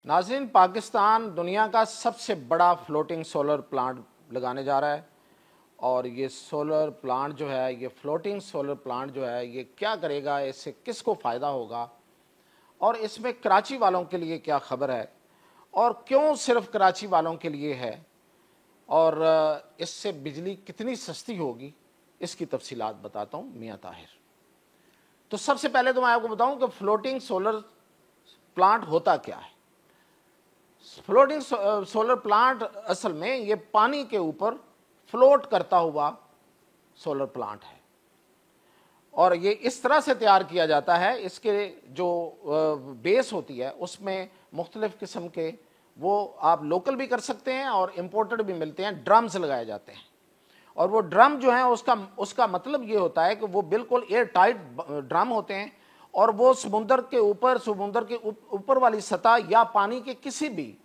नाज़रीन, पाकिस्तान दुनिया का सबसे बड़ा फ्लोटिंग सोलर प्लांट लगाने जा रहा है। और ये सोलर प्लांट जो है, ये फ्लोटिंग सोलर प्लांट जो है, ये क्या करेगा, इससे किसको फ़ायदा होगा और इसमें कराची वालों के लिए क्या खबर है और क्यों सिर्फ कराची वालों के लिए है और इससे बिजली कितनी सस्ती होगी, इसकी तफसीलात बताता हूँ मियाँ ताहिर। तो सबसे पहले तो मैं आपको बताऊँ कि फ्लोटिंग सोलर प्लांट होता क्या है। फ्लोटिंग सोलर प्लांट असल में ये पानी के ऊपर फ्लोट करता हुआ सोलर प्लांट है और ये इस तरह से तैयार किया जाता है। इसके जो बेस होती है उसमें मुख्तलिफ किस्म के वो आप लोकल भी कर सकते हैं और इम्पोर्टेड भी मिलते हैं, ड्रम्स लगाए जाते हैं। और वो ड्रम जो है उसका मतलब ये होता है कि वो बिल्कुल एयर टाइट ड्रम होते हैं और वो समुंदर के ऊपर वाली सतह या पानी के किसी भी,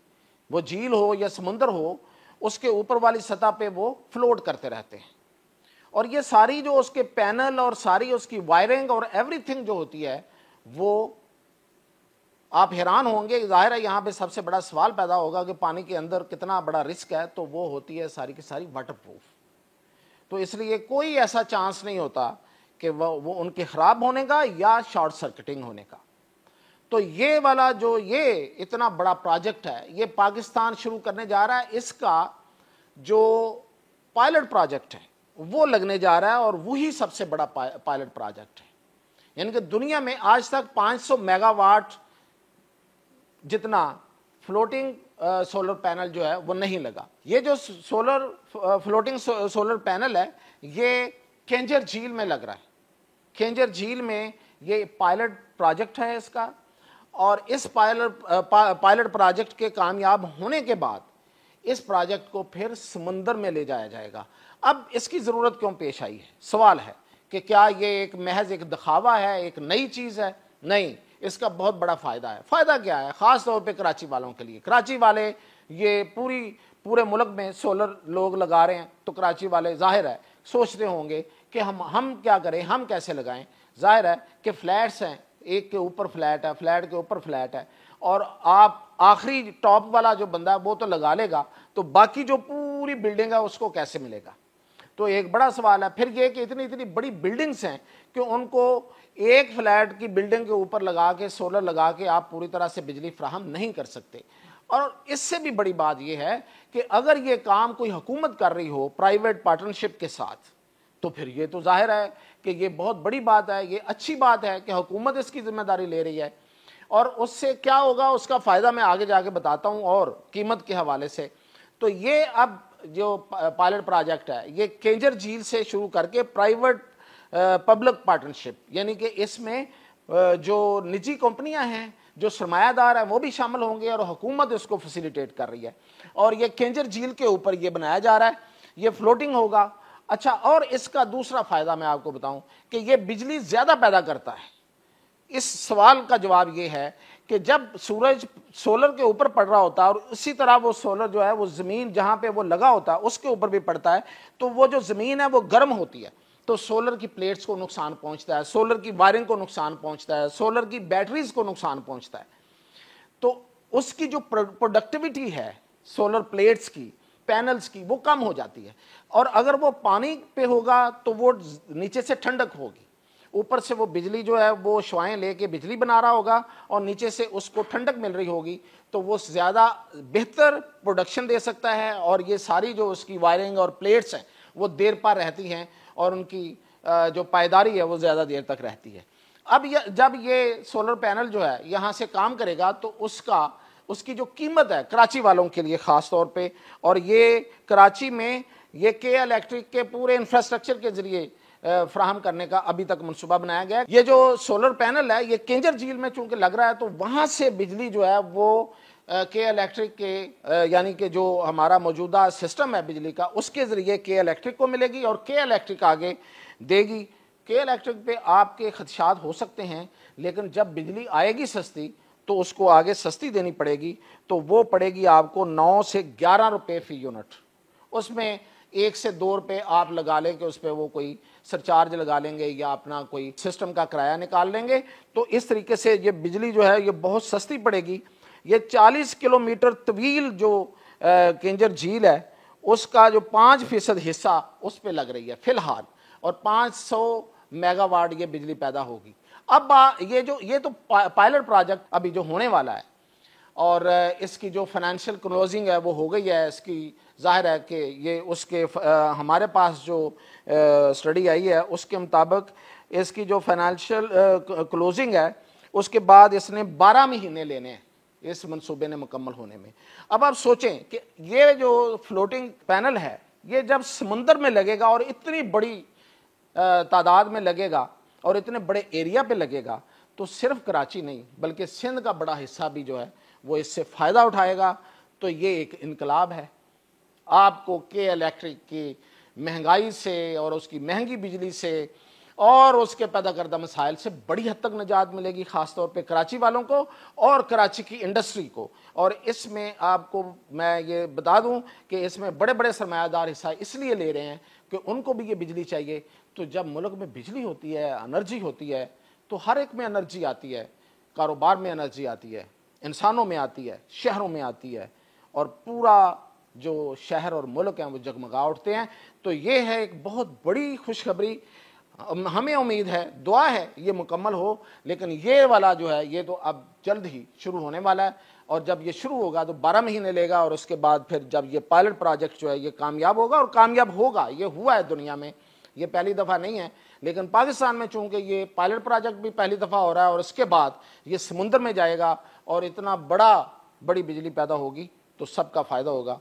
वो झील हो या समुंदर हो, उसके ऊपर वाली सतह पे वो फ्लोट करते रहते हैं। और ये सारी जो उसके पैनल और सारी उसकी वायरिंग और एवरीथिंग जो होती है, वो आप हैरान होंगे। जाहिर है यहाँ पे सबसे बड़ा सवाल पैदा होगा कि पानी के अंदर कितना बड़ा रिस्क है, तो वो होती है सारी की सारी वाटरप्रूफ। तो इसलिए कोई ऐसा चांस नहीं होता कि वो उनके ख़राब होने का या शॉर्ट सर्किटिंग होने का। तो ये वाला जो ये इतना बड़ा प्रोजेक्ट है, ये पाकिस्तान शुरू करने जा रहा है। इसका जो पायलट प्रोजेक्ट है वो लगने जा रहा है और वही सबसे बड़ा पायलट प्रोजेक्ट है। यानी कि दुनिया में आज तक 500 मेगावाट जितना फ्लोटिंग सोलर पैनल जो है वो नहीं लगा। ये जो फ्लोटिंग सोलर पैनल है, ये केंजर झील में लग रहा है। केंजर झील में ये पायलट प्रोजेक्ट है इसका। और इस पायलट प्रोजेक्ट के कामयाब होने के बाद इस प्रोजेक्ट को फिर समुंदर में ले जाया जाएगा। अब इसकी ज़रूरत क्यों पेश आई है, सवाल है कि क्या ये एक महज एक दिखावा है, एक नई चीज़ है? नहीं, इसका बहुत बड़ा फ़ायदा है। फ़ायदा क्या है? ख़ास तौर पे कराची वालों के लिए। कराची वाले ये पूरे मुल्क में सोलर लोग लगा रहे हैं, तो कराची वाले जाहिर है सोचते होंगे कि हम क्या करें, हम कैसे लगाएं। जाहिर है कि फ्लैट्स हैं, एक के ऊपर फ्लैट है, फ्लैट के ऊपर फ्लैट है, और आप आखिरी टॉप वाला जो बंदा है वो तो लगा लेगा, तो बाकी जो पूरी बिल्डिंग है उसको कैसे मिलेगा? तो एक बड़ा सवाल है। फिर ये कि इतनी इतनी बड़ी बिल्डिंग्स हैं कि उनको एक फ्लैट की बिल्डिंग के ऊपर लगा के सोलर लगा के आप पूरी तरह से बिजली फ्राहम नहीं कर सकते। और इससे भी बड़ी बात यह है कि अगर ये काम कोई हुकूमत कर रही हो प्राइवेट पार्टनरशिप के साथ, तो फिर ये तो जाहिर है कि ये बहुत बड़ी बात है, ये अच्छी बात है कि हुकूमत इसकी जिम्मेदारी ले रही है। और उससे क्या होगा, उसका फ़ायदा मैं आगे जाके बताता हूँ और कीमत के हवाले से। तो ये अब जो पायलट प्रोजेक्ट है, ये केंजर झील से शुरू करके प्राइवेट पब्लिक पार्टनरशिप, यानी कि इसमें जो निजी कंपनियां हैं, जो सरमायादार हैं, वो भी शामिल होंगे और हुकूमत इसको फैसिलिटेट कर रही है। और ये केंजर झील के ऊपर ये बनाया जा रहा है, ये फ्लोटिंग होगा। अच्छा, और इसका दूसरा फ़ायदा मैं आपको बताऊं कि ये बिजली ज़्यादा पैदा करता है। इस सवाल का जवाब ये है कि जब सूरज सोलर के ऊपर पड़ रहा होता है और उसी तरह वो सोलर जो है वो ज़मीन जहाँ पे वो लगा होता है उसके ऊपर भी पड़ता है, तो वो जो ज़मीन है वो गर्म होती है, तो सोलर की प्लेट्स को नुकसान पहुँचता है, सोलर की वायरिंग को नुकसान पहुँचता है, सोलर की बैटरीज को नुकसान पहुँचता है। तो उसकी जो प्रोडक्टिविटी है सोलर प्लेट्स की, पैनल्स की, वो कम हो जाती है। और अगर वो पानी पे होगा तो वो नीचे से ठंडक होगी, ऊपर से वो बिजली जो है वो शुआएं लेके बिजली बना रहा होगा और नीचे से उसको ठंडक मिल रही होगी, तो वो ज़्यादा बेहतर प्रोडक्शन दे सकता है। और ये सारी जो उसकी वायरिंग और प्लेट्स हैं वो देर पर रहती हैं और उनकी जो पायदारी है वो ज़्यादा देर तक रहती है। अब जब ये सोलर पैनल जो है यहाँ से काम करेगा तो उसकी जो कीमत है कराची वालों के लिए ख़ास तौर पे, और ये कराची में ये के इलेक्ट्रिक के पूरे इंफ्रास्ट्रक्चर के ज़रिए फ्राहम करने का अभी तक मनसूबा बनाया गया है। ये जो सोलर पैनल है ये केंजर झील में चूंकि लग रहा है, तो वहाँ से बिजली जो है वो के इलेक्ट्रिक के यानी कि जो हमारा मौजूदा सिस्टम है बिजली का, उसके ज़रिए के इलेक्ट्रिक को मिलेगी और के इलेक्ट्रिक आगे देगी। के इलेक्ट्रिक पे आपके खदशात हो सकते हैं, लेकिन जब बिजली आएगी सस्ती तो उसको आगे सस्ती देनी पड़ेगी, तो वो पड़ेगी आपको 9 से 11 रुपये फ़ी यूनिट। उसमें 1 से 2 रुपये आप लगा लें कि उस पर वो कोई सरचार्ज लगा लेंगे या अपना कोई सिस्टम का किराया निकाल लेंगे, तो इस तरीके से ये बिजली जो है ये बहुत सस्ती पड़ेगी। یہ 40 کلومیٹر طویل جو کنجر جھیل ہے اس کا جو 5% حصہ اس پہ لگ رہی ہے فی الحال، اور 500 میگا واٹ یہ بجلی پیدا ہوگی۔ اب یہ تو پائلٹ پروجیکٹ ابھی جو ہونے والا ہے، اور اس کی جو فائنینشیل کلوزنگ ہے وہ ہو گئی ہے، اس کی ظاہر ہے کہ یہ اس کے ہمارے پاس جو اسٹڈی آئی ہے اس کے مطابق اس کی جو فائنینشیل کلوزنگ ہے اس کے بعد اس نے 12 مہینے لینے ہیں اس منصوبے نے مکمل ہونے میں۔ اب آپ سوچیں کہ یہ جو فلوٹنگ پینل ہے یہ جب سمندر میں لگے گا اور اتنی بڑی تعداد میں لگے گا اور اتنے بڑے ایریا پہ لگے گا، تو صرف کراچی نہیں بلکہ سندھ کا بڑا حصہ بھی جو ہے وہ اس سے فائدہ اٹھائے گا۔ تو یہ ایک انقلاب ہے۔ آپ کو کے الیکٹرک کی مہنگائی سے اور اس کی مہنگی بجلی سے اور اس کے پیدا کردہ مسائل سے بڑی حد تک نجات ملے گی، خاص طور پہ کراچی والوں کو اور کراچی کی انڈسٹری کو۔ اور اس میں آپ کو میں یہ بتا دوں کہ اس میں بڑے بڑے سرمایہ دار حصہ اس لیے لے رہے ہیں کہ ان کو بھی یہ بجلی چاہیے۔ تو جب ملک میں بجلی ہوتی ہے، انرجی ہوتی ہے، تو ہر ایک میں انرجی آتی ہے، کاروبار میں انرجی آتی ہے، انسانوں میں آتی ہے، شہروں میں آتی ہے، اور پورا جو شہر اور ملک ہیں وہ جگمگا اٹھتے ہیں۔ تو یہ ہے ایک بہت بڑی خوشخبری۔ ہمیں امید ہے، دعا ہے یہ مکمل ہو، لیکن یہ والا جو ہے یہ تو اب جلد ہی شروع ہونے والا ہے، اور جب یہ شروع ہوگا تو 12 مہینے لے گا، اور اس کے بعد پھر جب یہ پائلٹ پروجیکٹ جو ہے یہ کامیاب ہوگا، اور کامیاب ہوگا، یہ ہوا ہے دنیا میں، یہ پہلی دفعہ نہیں ہے، لیکن پاکستان میں چونکہ یہ پائلٹ پروجیکٹ بھی پہلی دفعہ ہو رہا ہے اور اس کے بعد یہ سمندر میں جائے گا اور اتنا بڑی بجلی پیدا ہوگی تو سب کا فائدہ ہوگا۔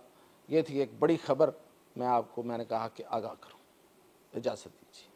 یہ تھی ایک بڑی خبر، میں نے کہا کہ آگاہ کروں۔ اجازت دیجیے۔